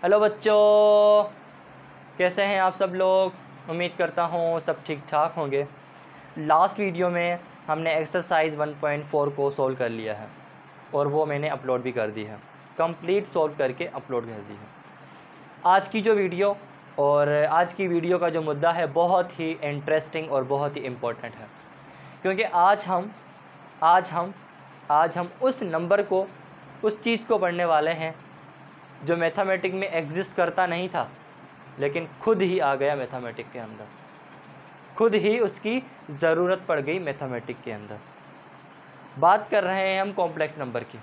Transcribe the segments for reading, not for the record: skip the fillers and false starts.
Hello बच्चों, कैसे हैं आप सब लोग। उम्मीद करता हूँ सब ठीक ठाक होंगे। लास्ट वीडियो में हमने एक्सरसाइज 1.4 को सोल्व कर लिया है और वो मैंने अपलोड भी कर दी है, कंप्लीट सोल्व करके अपलोड कर दी है। आज की जो वीडियो का जो मुद्दा है बहुत ही इंटरेस्टिंग और बहुत ही इम्पोर्टेंट है, क्योंकि आज हम उस नंबर को, उस चीज़ को पढ़ने वाले हैं जो मैथमेटिक में एग्जिस्ट करता नहीं था, लेकिन खुद ही आ गया मैथमेटिक के अंदर, खुद ही उसकी ज़रूरत पड़ गई मैथमेटिक के अंदर। बात कर रहे हैं हम कॉम्प्लेक्स नंबर की।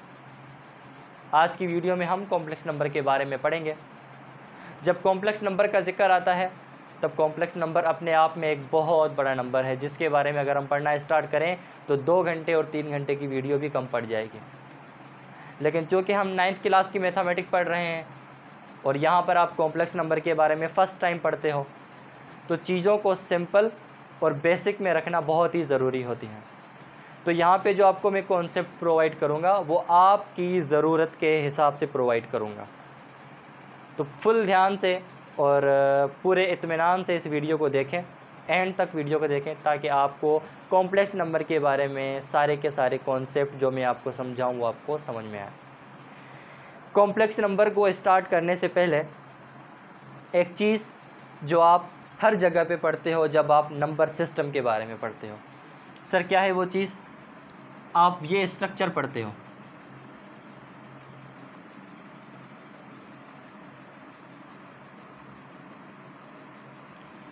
आज की वीडियो में हम कॉम्प्लेक्स नंबर के बारे में पढ़ेंगे। जब कॉम्प्लेक्स नंबर का जिक्र आता है तब कॉम्प्लेक्स नंबर अपने आप में एक बहुत बड़ा नंबर है, जिसके बारे में अगर हम पढ़ना स्टार्ट करें तो 2 घंटे और 3 घंटे की वीडियो भी कम पड़ जाएगी। लेकिन चूँकि हम 9th क्लास की मैथमेटिक पढ़ रहे हैं और यहाँ पर आप कॉम्प्लेक्स नंबर के बारे में फ़र्स्ट टाइम पढ़ते हो, तो चीज़ों को सिंपल और बेसिक में रखना बहुत ही ज़रूरी होती है। तो यहाँ पे जो आपको मैं कॉन्सेप्ट प्रोवाइड करूँगा वो आपकी ज़रूरत के हिसाब से प्रोवाइड करूँगा। तो फुल ध्यान से और पूरे इत्मीनान से इस वीडियो को देखें, एंड तक वीडियो को देखें, ताकि आपको कॉम्प्लेक्स नंबर के बारे में सारे के सारे कॉन्सेप्ट जो मैं आपको समझाऊँ वो आपको समझ में आए। कॉम्प्लेक्स नंबर को स्टार्ट करने से पहले एक चीज़ जो आप हर जगह पे पढ़ते हो जब आप नंबर सिस्टम के बारे में पढ़ते हो, सर क्या है वो चीज़, आप ये स्ट्रक्चर पढ़ते हो।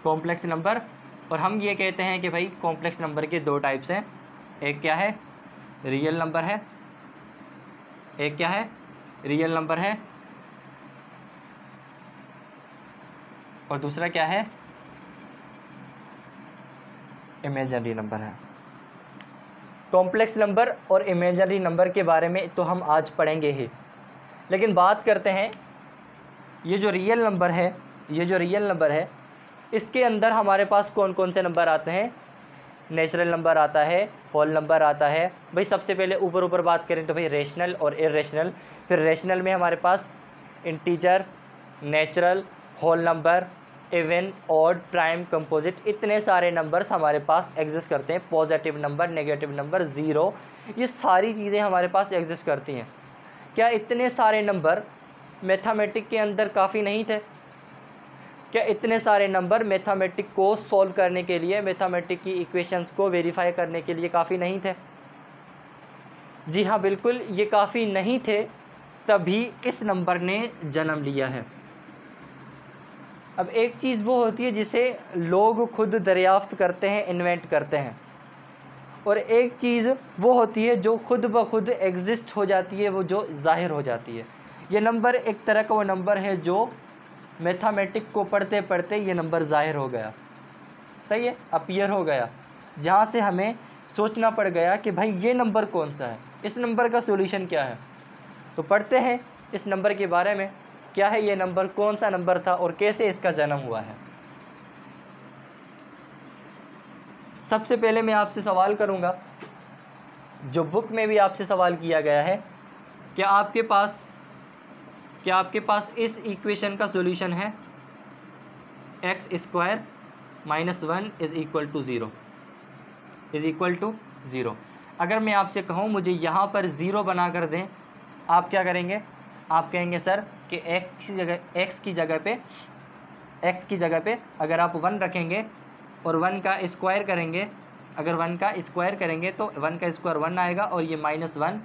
कॉम्प्लेक्स नंबर, और हम ये कहते हैं कि भाई कॉम्प्लेक्स नंबर के 2 टाइप्स हैं। एक क्या है, रियल नंबर है। एक क्या है, रियल नंबर है। और दूसरा क्या है, इमेजिनरी नंबर है। कॉम्प्लेक्स नंबर और इमेजिनरी नंबर के बारे में तो हम आज पढ़ेंगे ही, लेकिन बात करते हैं ये जो रियल नंबर है इसके अंदर हमारे पास कौन कौन से नंबर आते हैं। नेचुरल नंबर आता है, होल नंबर आता है। भाई सबसे पहले ऊपर बात करें तो भाई रेशनल और इरेशनल। फिर रेशनल में हमारे पास integer, natural, whole number, even, odd, prime, composite, इतने सारे नंबर्स हमारे पास एग्जिस्ट करते हैं। Positive number, negative number, zero, ये सारी चीज़ें हमारे पास एग्जिस्ट करती हैं। क्या इतने सारे नंबर मैथमेटिक के अंदर काफ़ी नहीं थे? क्या इतने सारे नंबर मैथमेटिक को सॉल्व करने के लिए, मैथमेटिक की इक्वेशंस को वेरीफाई करने के लिए काफ़ी नहीं थे? जी हाँ, बिल्कुल ये काफ़ी नहीं थे, तभी इस नंबर ने जन्म लिया है। अब एक चीज़ वो होती है जिसे लोग खुद दरियाफ्त करते हैं, इन्वेंट करते हैं, और एक चीज़ वो होती है जो खुद ब खुद एग्जिस्ट हो जाती है, वो जो ज़ाहिर हो जाती है। ये नंबर एक तरह का वो नंबर है जो मैथमेटिक को पढ़ते पढ़ते ये नंबर ज़ाहिर हो गया, सही है, अपीयर हो गया, जहाँ से हमें सोचना पड़ गया कि भाई ये नंबर कौन सा है, इस नंबर का सॉल्यूशन क्या है। तो पढ़ते हैं इस नंबर के बारे में, क्या है ये नंबर, कौन सा नंबर था और कैसे इसका जन्म हुआ है। सबसे पहले मैं आपसे सवाल करूँगा, जो बुक में भी आपसे सवाल किया गया है, क्या आपके पास इस इक्वेशन का सॉल्यूशन है, x² - 1 = 0। अगर मैं आपसे कहूँ मुझे यहाँ पर 0 बना कर दें, आप क्या करेंगे? आप कहेंगे सर कि x की जगह पे अगर आप 1 रखेंगे और 1 का स्क्वायर करेंगे, अगर 1 का स्क्वायर करेंगे तो 1 का स्क्वायर 1 आएगा, और ये -1।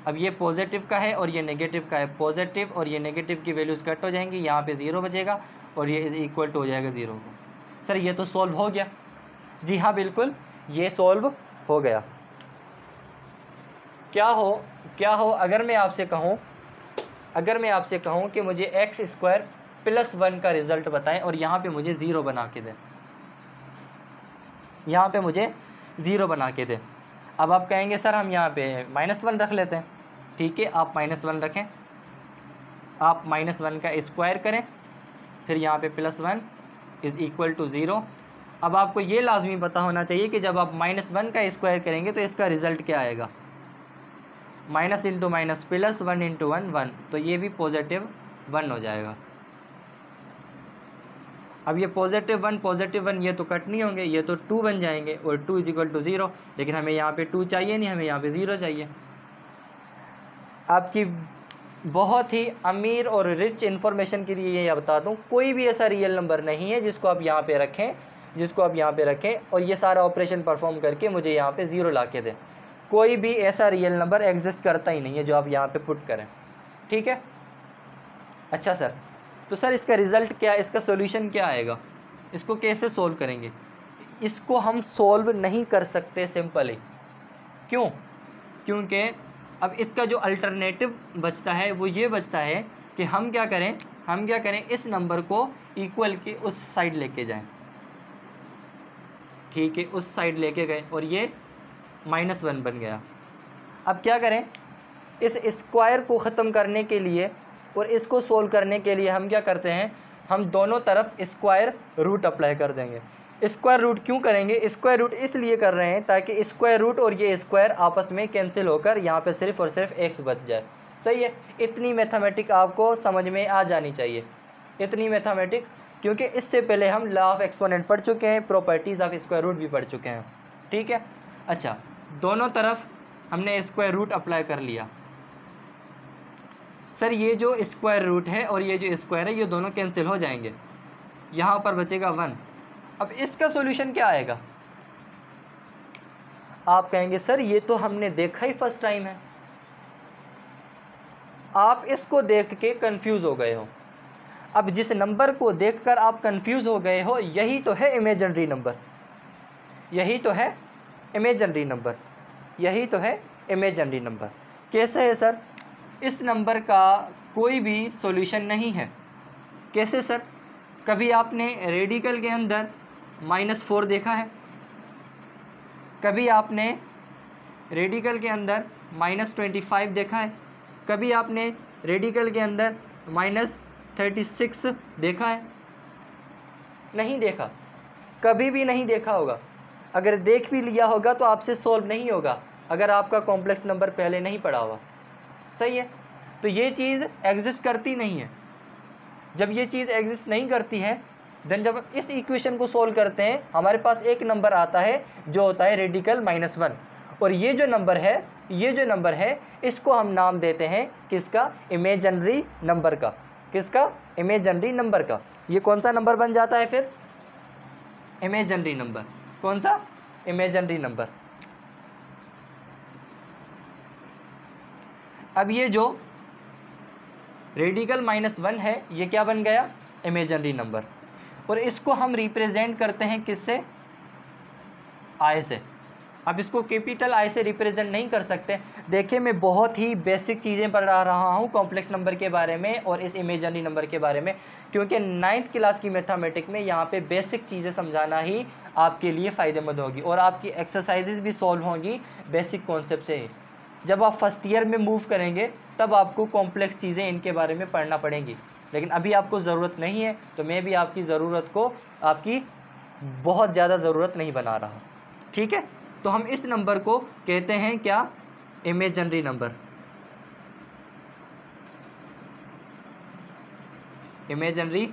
अब ये पॉजिटिव का है और ये नेगेटिव का है, पॉजिटिव और ये नेगेटिव की वैल्यूज़ कट हो जाएंगी, यहाँ पे 0 बचेगा और ये इक्वल टू हो जाएगा 0 को। सर ये तो सॉल्व हो गया। जी हाँ, बिल्कुल ये सॉल्व हो गया। क्या हो अगर मैं आपसे कहूँ कि मुझे x² + 1 का रिज़ल्ट बताएं और यहाँ पे मुझे 0 बना के दें, अब आप कहेंगे सर हम यहाँ पे -1 रख लेते हैं। ठीक है, आप -1 रखें, आप -1 का स्क्वायर करें, फिर यहाँ पे +1 = 0। अब आपको ये लाजमी पता होना चाहिए कि जब आप -1 का स्क्वायर करेंगे तो इसका रिज़ल्ट क्या आएगा। Minus into minus plus, 1 into 1 1, तो ये भी पॉजिटिव 1 हो जाएगा। अब ये पॉजिटिव 1 ये तो कट नहीं होंगे, ये तो 2 बन जाएंगे और 2 इज इक्वल टू 0, लेकिन हमें यहाँ पे 2 चाहिए नहीं, हमें यहाँ पे 0 चाहिए। आपकी बहुत ही अमीर और रिच इन्फॉर्मेशन के लिए ये बता दूँ, कोई भी ऐसा रियल नंबर नहीं है जिसको आप यहाँ पे रखें और ये सारा ऑपरेशन परफॉर्म करके मुझे यहाँ पे 0 ला के दें। कोई भी ऐसा रियल नंबर एग्जिस्ट करता ही नहीं है जो आप यहाँ पे पुट करें, ठीक है। अच्छा सर, तो सर इसका रिज़ल्ट क्या, इसका सॉल्यूशन क्या आएगा, इसको कैसे सोल्व करेंगे? इसको हम सोल्व नहीं कर सकते सिंपली। क्यों? क्योंकि अब इसका जो अल्टरनेटिव बचता है वो ये बचता है कि हम क्या करें, इस नंबर को इक्वल के उस साइड लेके जाएं, ठीक है, उस साइड लेके गए और ये -1 बन गया। अब क्या करें, इस स्क्वायर को ख़त्म करने के लिए और इसको सोल्व करने के लिए हम क्या करते हैं, हम दोनों तरफ स्क्वायर रूट अप्लाई कर देंगे। स्क्वायर रूट क्यों करेंगे? स्क्वायर रूट इसलिए कर रहे हैं ताकि स्क्वायर रूट और ये स्क्वायर आपस में कैंसिल होकर यहाँ पे सिर्फ और सिर्फ x बच जाए। सही है, इतनी मैथमेटिक आपको समझ में आ जानी चाहिए, इतनी मैथमेटिक, क्योंकि इससे पहले हम लॉ ऑफ एक्सपोनेंट पढ़ चुके हैं, प्रॉपर्टीज़ ऑफ स्क्वायर रूट भी पढ़ चुके हैं, ठीक है। अच्छा, दोनों तरफ हमने स्क्वायर रूट अप्लाई कर लिया। सर ये जो स्क्वायर रूट है और ये जो स्क्वायर है ये दोनों कैंसिल हो जाएंगे, यहाँ पर बचेगा 1। अब इसका सॉल्यूशन क्या आएगा? आप कहेंगे सर ये तो हमने देखा ही फर्स्ट टाइम है। आप इसको देख के कंफ्यूज हो गए हो। अब जिस नंबर को देखकर आप कंफ्यूज हो गए हो, यही तो है इमेजिनरी नंबर, यही तो है इमेजिनरी नंबर, यही तो है इमेजिनरी नंबर। कैसे है सर? इस नंबर का कोई भी सॉल्यूशन नहीं है। कैसे सर? कभी आपने रेडिकल के अंदर -4 देखा है? कभी आपने रेडिकल के अंदर -25 देखा है? कभी आपने रेडिकल के अंदर -36 देखा है? नहीं देखा, कभी भी नहीं देखा होगा। अगर देख भी लिया होगा तो आपसे सॉल्व नहीं होगा अगर आपका कॉम्प्लेक्स नंबर पहले नहीं पढ़ा हुआ। सही है, तो ये चीज़ एग्जिस्ट करती नहीं है। जब ये चीज़ एग्जिस्ट नहीं करती है, देन जब इस इक्वेशन को सोल्व करते हैं हमारे पास एक नंबर आता है जो होता है रेडिकल -1, और ये जो नंबर है इसको हम नाम देते हैं किसका? इमेजिनरी नंबर का। किसका? इमेजिनरी नंबर का। ये कौन सा नंबर बन जाता है फिर? Imaginary number. कौन सा? Imaginary number. अब ये जो रेडिकल -1 है ये क्या बन गया? Imaginary number. और इसको हम रिप्रेजेंट करते हैं किससे? आई से। अब इसको कैपिटल आई से रिप्रेजेंट नहीं कर सकते। देखिए मैं बहुत ही बेसिक चीज़ें पढ़ा रहा हूँ कॉम्प्लेक्स नंबर के बारे में और इस इमेजिनरी नंबर के बारे में, क्योंकि 9th क्लास की मैथमेटिक्स में यहाँ पे बेसिक चीज़ें समझाना ही आपके लिए फ़ायदेमंद होगी और आपकी एक्सरसाइजेज भी सॉल्व होंगी बेसिक कॉन्सेप्ट से ही। जब आप फर्स्ट ईयर में मूव करेंगे तब आपको कॉम्प्लेक्स चीज़ें इनके बारे में पढ़ना पड़ेंगी, लेकिन अभी आपको ज़रूरत नहीं है, तो मैं भी आपकी ज़रूरत को आपकी बहुत ज़्यादा ज़रूरत नहीं बना रहा, ठीक है। तो हम इस नंबर को कहते हैं क्या? Imaginary number. इमेजिनरी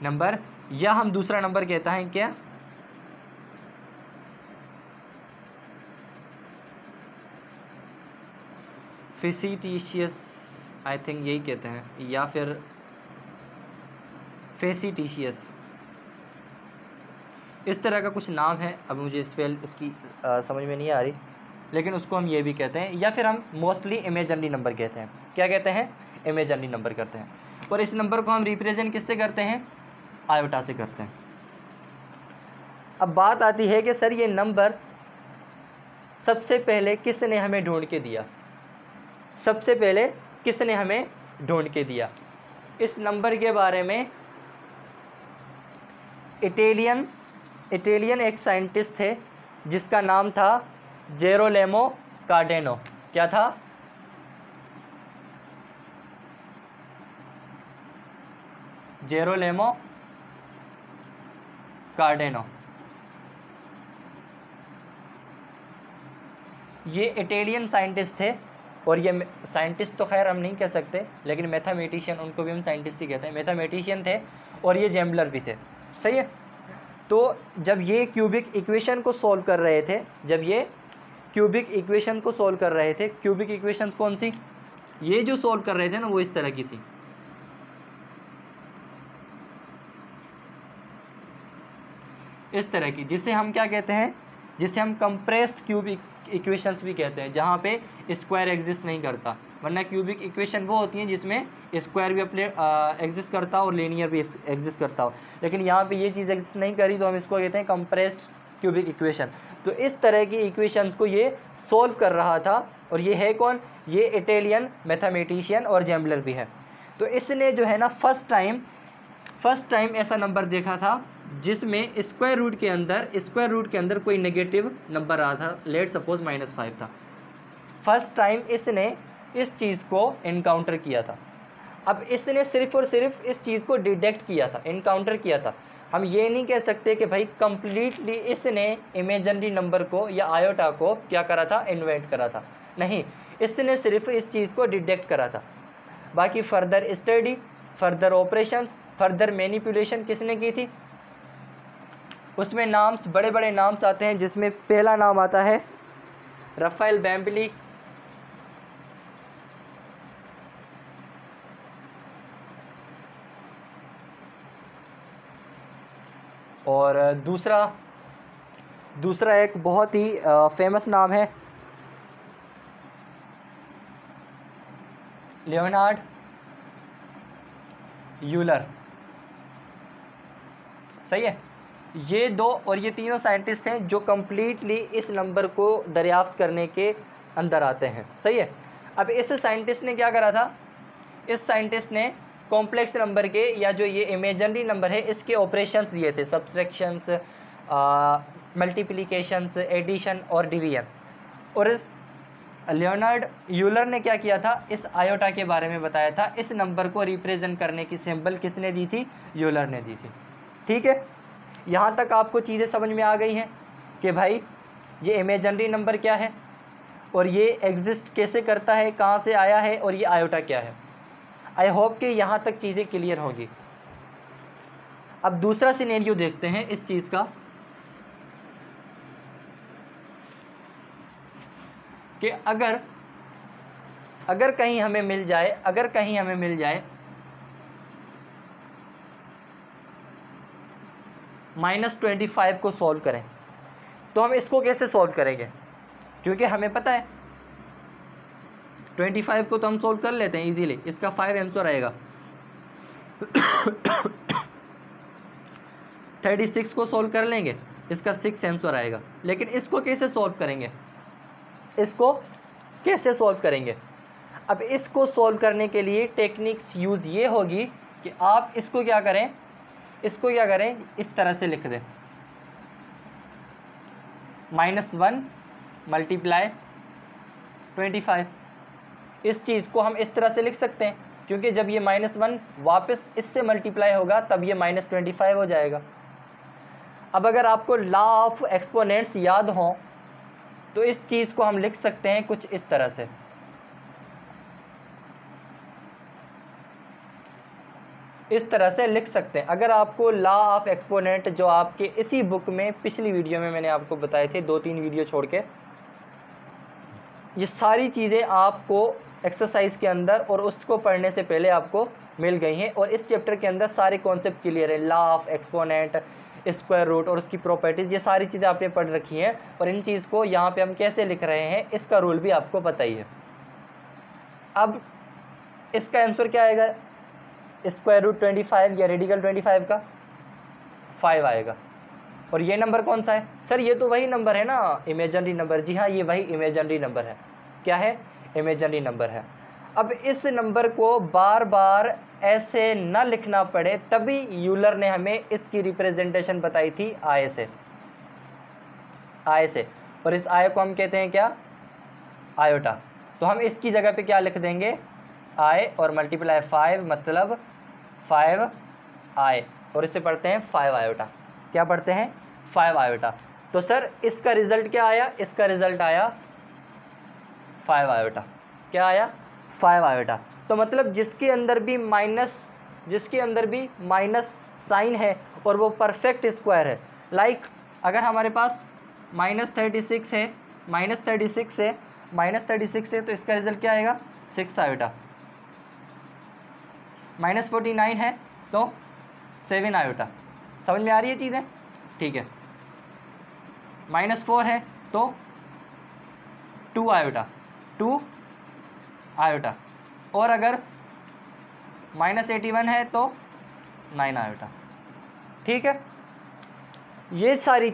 नंबर, या हम दूसरा नंबर कहता है क्या? फेसिटिशियस, आई थिंक यही कहते हैं, या फिर फेसिटिशियस, इस तरह का कुछ नाम है। अब मुझे स्पेल उसकी समझ में नहीं आ रही, लेकिन उसको हम ये भी कहते हैं, या फिर हम मोस्टली इमेजिनरी नंबर कहते हैं। क्या कहते हैं? इमेजिनरी नंबर करते हैं। और इस नंबर को हम रिप्रेजेंट किससे करते हैं? आयोटा से करते हैं। अब बात आती है कि सर ये नंबर सबसे पहले किसने हमें ढूंढ के दिया? सबसे पहले किसने हमें ढूंढ के दिया? इस नंबर के बारे में इटालियन एक साइंटिस्ट थे जिसका नाम था जेरोलेमो कार्डेनो। क्या था? जेरोलेमो कार्डेनो। ये इटालियन साइंटिस्ट थे, और ये साइंटिस्ट तो खैर हम नहीं कह सकते, लेकिन मैथमेटिशियन, उनको भी हम साइंटिस्ट ही कहते हैं, मैथमेटिशियन थे, और ये जैम्बलर भी थे। सही है। तो जब ये क्यूबिक इक्वेशन को सॉल्व कर रहे थे, जब ये क्यूबिक इक्वेशन को सॉल्व कर रहे थे, क्यूबिक इक्वेशन कौन सी, ये जो सॉल्व कर रहे थे ना, वो इस तरह की थी। इस तरह की, जिसे हम क्या कहते हैं, जिसे हम कंप्रेस्ड क्यूबिक इक्वेशंस भी कहते हैं, जहाँ पे स्क्वायर एग्जिस्ट नहीं करता। वरना क्यूबिक इक्वेशन वो होती हैं जिसमें स्क्वायर भी अपने एग्जिस्ट करता हो और लीनियर भी एग्जिस्ट करता हो, लेकिन यहाँ पे ये चीज़ एग्जिस्ट नहीं करी, तो हम इसको कहते हैं कंप्रेस्ड क्यूबिक इक्वेशन। तो इस तरह की इक्वेशंस को ये सॉल्व कर रहा था, और ये है कौन, ये इटालियन मैथमेटिशियन और जैम्बलर भी है। तो इसने जो है ना फर्स्ट टाइम ऐसा नंबर देखा था जिसमें स्क्वायर रूट के अंदर कोई नेगेटिव नंबर आ था, लेट सपोज -5 था। फर्स्ट टाइम इसने इस चीज़ को इनकाउंटर किया था। अब इसने सिर्फ और सिर्फ इस चीज़ को डिटेक्ट किया था, इनकाउंटर किया था। हम ये नहीं कह सकते कि भाई कंप्लीटली इसने इमेजिनरी नंबर को या आयोटा को क्या करा था, इन्वेंट करा था, नहीं, इसने सिर्फ इस चीज़ को डिटेक्ट करा था। बाकी further study, further operations, further manipulation किसने की थी, उसमें नाम्स, बड़े बड़े नाम्स आते हैं, जिसमें पहला नाम आता है राफेल बैम्बली, और दूसरा एक बहुत ही फेमस नाम है लियोनार्ड यूलर। सही है। ये दो और ये तीनों साइंटिस्ट हैं जो कम्प्लीटली इस नंबर को दरियाफ्त करने के अंदर आते हैं। सही है। अब इस साइंटिस्ट ने क्या करा था, इस साइंटिस्ट ने कॉम्प्लेक्स नंबर के या जो ये इमेजिनरी नंबर है इसके ऑपरेशंस दिए थे, सब्सट्रैक्शंस, मल्टीप्लिकेशंस, एडिशन और डिवीजन। और लियोनार्ड यूलर ने क्या किया था, इस आयोटा के बारे में बताया था। इस नंबर को रिप्रेजेंट करने की सिंबल किसने दी थी, यूलर ने दी थी। ठीक है, यहाँ तक आपको चीज़ें समझ में आ गई हैं कि भाई ये इमेजिनरी नंबर क्या है और ये एग्जिस्ट कैसे करता है, कहाँ से आया है, और ये आयोटा क्या है। आई होप कि यहाँ तक चीज़ें क्लियर होंगी। अब दूसरा सिनेरियो देखते हैं इस चीज़ का कि अगर कहीं हमें मिल जाए, -25 को सॉल्व करें, तो हम इसको कैसे सॉल्व करेंगे, क्योंकि हमें पता है 25 को तो हम सॉल्व कर लेते हैं इजीली, इसका 5 आंसर आएगा। 36 को सॉल्व कर लेंगे, इसका 6 आंसर आएगा। लेकिन इसको कैसे सॉल्व करेंगे, अब इसको सॉल्व करने के लिए टेक्निक्स यूज़ ये होगी कि आप इसको क्या करें, इस तरह से लिख दें, -1 × 25। इस चीज़ को हम इस तरह से लिख सकते हैं, क्योंकि जब ये -1 वापस इससे मल्टीप्लाई होगा तब ये -25 हो जाएगा। अब अगर आपको लॉ ऑफ एक्सपोनेंट्स याद हो तो इस चीज़ को हम लिख सकते हैं कुछ इस तरह से, लिख सकते हैं। अगर आपको लॉ ऑफ एक्सपोनेंट जो आपके इसी बुक में पिछली वीडियो में मैंने आपको बताए थे, 2-3 वीडियो छोड़ के, ये सारी चीज़ें आपको एक्सरसाइज के अंदर और उसको पढ़ने से पहले आपको मिल गई हैं, और इस चैप्टर के अंदर सारे कॉन्सेप्ट क्लियर है। Law of exponent, square root और उसकी प्रॉपर्टीज़, ये सारी चीज़ें आपने पढ़ रखी हैं, और इन चीज़ को यहाँ पे हम कैसे लिख रहे हैं इसका रूल भी आपको पता ही है। अब इसका आंसर क्या आएगा, स्क्वायर रूट 25 या रेडिकल 25 का 5 आएगा। और ये नंबर कौन सा है, सर ये तो वही नंबर है ना, इमेजिनरी नंबर। जी हाँ, ये वही इमेजिनरी नंबर है। क्या है, इमेजिनरी नंबर है। अब इस नंबर को बार बार ऐसे न लिखना पड़े, तभी यूलर ने हमें इसकी रिप्रेजेंटेशन बताई थी आय से। और इस आय को हम कहते हैं क्या, आयोटा। तो हम इसकी जगह पे क्या लिख देंगे, आय और मल्टीप्लाई 5, मतलब 5 आय, और इसे पढ़ते हैं 5 आयोटा। क्या पढ़ते हैं, 5 आयोटा। तो सर इसका रिज़ल्ट क्या आया, इसका रिज़ल्ट आया 5 आयोटा। क्या आया? 5 आयोटा। तो मतलब जिसके अंदर भी माइनस साइन है और वो परफेक्ट स्क्वायर है, लाइक अगर हमारे पास -36 है, -36 है तो इसका रिजल्ट क्या आएगा? 6 आयोटा। -49 है तो 7 आयोटा। समझ में आ रही है चीज़ें? ठीक है। -4 है तो 2 आयोटा, और अगर -81 है तो 9 आयोटा। ठीक है। ये सारी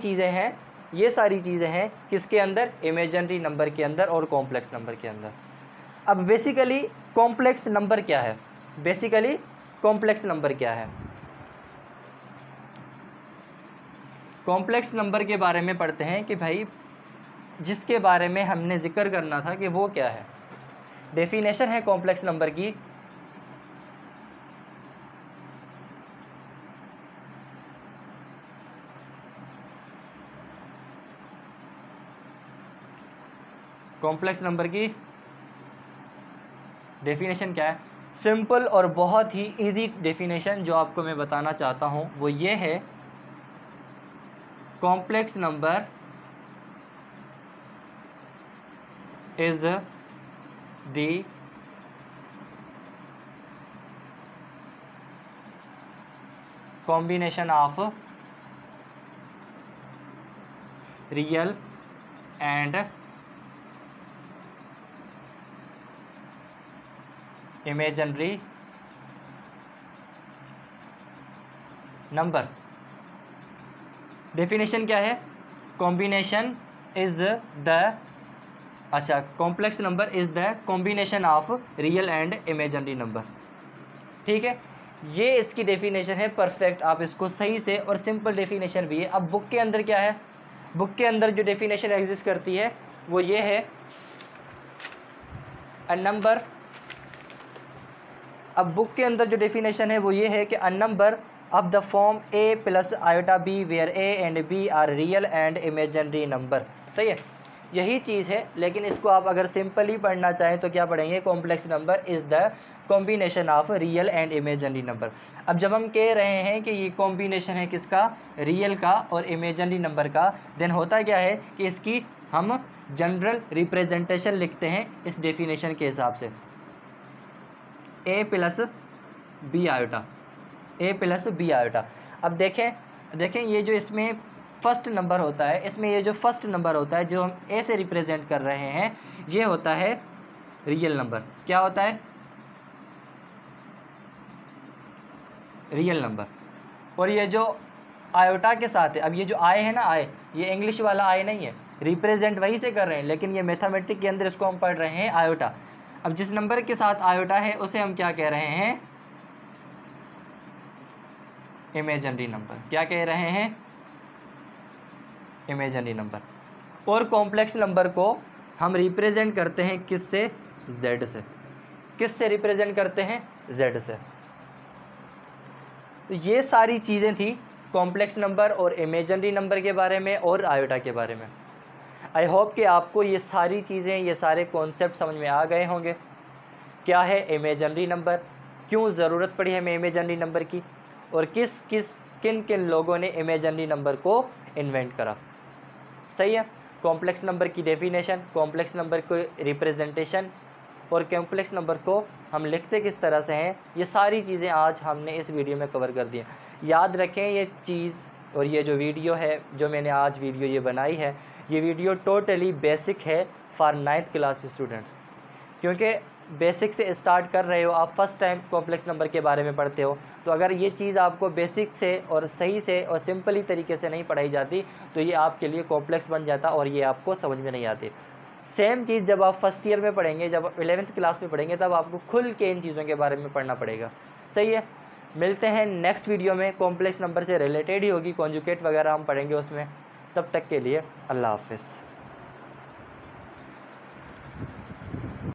चीज़ें हैं किसके अंदर? इमेजिनरी नंबर के अंदर और कॉम्प्लेक्स नंबर के अंदर। अब बेसिकली कॉम्प्लेक्स नंबर क्या है? कॉम्प्लेक्स नंबर के बारे में पढ़ते हैं कि भाई जिसके बारे में हमने जिक्र करना था कि वो क्या है। डेफिनेशन है कॉम्प्लेक्स नंबर की, कॉम्प्लेक्स नंबर की डेफिनेशन क्या है? सिंपल और बहुत ही इजी डेफिनेशन जो आपको मैं बताना चाहता हूँ वो ये है, complex number is the combination of real and imaginary number। Definition क्या है? Combination is the complex number is the combination of real and imaginary number. ठीक है, ये इसकी डेफिनेशन है परफेक्ट। आप इसको सही से, और सिंपल डेफिनेशन भी है। अब बुक के अंदर क्या है? बुक के अंदर जो डेफिनेशन एग्जिस्ट करती है वो ये है, अ नंबर। अब बुक के अंदर जो डेफिनेशन है वो ये है कि a number of the form a + iota b where a and b are real and imaginary number. सही है, यही चीज़ है। लेकिन इसको आप अगर सिंपली पढ़ना चाहें तो क्या पढ़ेंगे? Complex number is the combination of real and imaginary number. अब जब हम कह रहे हैं कि ये कॉम्बिनेशन है किसका? रियल का और इमेजिनरी नंबर का, देन होता क्या है कि इसकी हम जनरल रिप्रेजेंटेशन लिखते हैं इस डेफिनेशन के हिसाब से, a + b आयोटा। अब देखें ये जो इसमें फर्स्ट नंबर होता है, इसमें ये जो फर्स्ट नंबर होता है जो हम a से रिप्रेजेंट कर रहे हैं, ये होता है रियल नंबर। क्या होता है? Real number. और ये जो आयोटा के साथ है, अब ये जो आय है ना, आय, ये इंग्लिश वाला आय नहीं है, रिप्रेजेंट वही से कर रहे हैं, लेकिन ये मैथमेटिक्स के अंदर इसको हम पढ़ रहे हैं आयोटा। अब जिस नंबर के साथ आयोटा है उसे हम क्या कह रहे हैं? Imaginary number. क्या कह रहे हैं? Imaginary number. और कॉम्प्लेक्स नंबर को हम रिप्रेजेंट करते हैं किससे? z से। किससे रिप्रेजेंट करते हैं? z से। तो ये सारी चीज़ें थी कॉम्प्लेक्स नंबर और इमेजिनरी नंबर के बारे में और आयोटा के बारे में। आई होप कि आपको ये सारी चीज़ें, ये सारे कॉन्सेप्ट समझ में आ गए होंगे। क्या है इमेजिनरी नंबर, क्यों ज़रूरत पड़ी हमें इमेजिनरी नंबर की, और किन किन लोगों ने इमेजिनरी नंबर को इन्वेंट करा। सही है। कॉम्प्लेक्स नंबर की डेफिनेशन, कॉम्प्लेक्स नंबर को रिप्रेजेंटेशन, और कॉम्प्लेक्स नंबर्स को हम लिखते किस तरह से हैं, ये सारी चीज़ें आज हमने इस वीडियो में कवर कर दी हैं। याद रखें ये चीज़, और ये जो वीडियो है, जो मैंने आज वीडियो ये बनाई है, ये वीडियो टोटली बेसिक है फॉर 9th क्लास स्टूडेंट्स। क्योंकि बेसिक से स्टार्ट कर रहे हो आप, फर्स्ट टाइम कॉम्प्लेक्स नंबर के बारे में पढ़ते हो, तो अगर ये चीज़ आपको बेसिक से और सही से और सिंपली तरीके से नहीं पढ़ाई जाती तो ये आपके लिए कॉम्प्लेक्स बन जाता और ये आपको समझ में नहीं आती। सेम चीज़ जब आप फर्स्ट ईयर में पढ़ेंगे, जब 11th क्लास में पढ़ेंगे, तब आपको खुल के इन चीज़ों के बारे में पढ़ना पड़ेगा। सही है। मिलते हैं नेक्स्ट वीडियो में, कॉम्प्लेक्स नंबर से रिलेटेड ही होगी, कॉन्जुगेट वगैरह हम पढ़ेंगे उसमें। तब तक के लिए अल्लाह हाफ़िज़।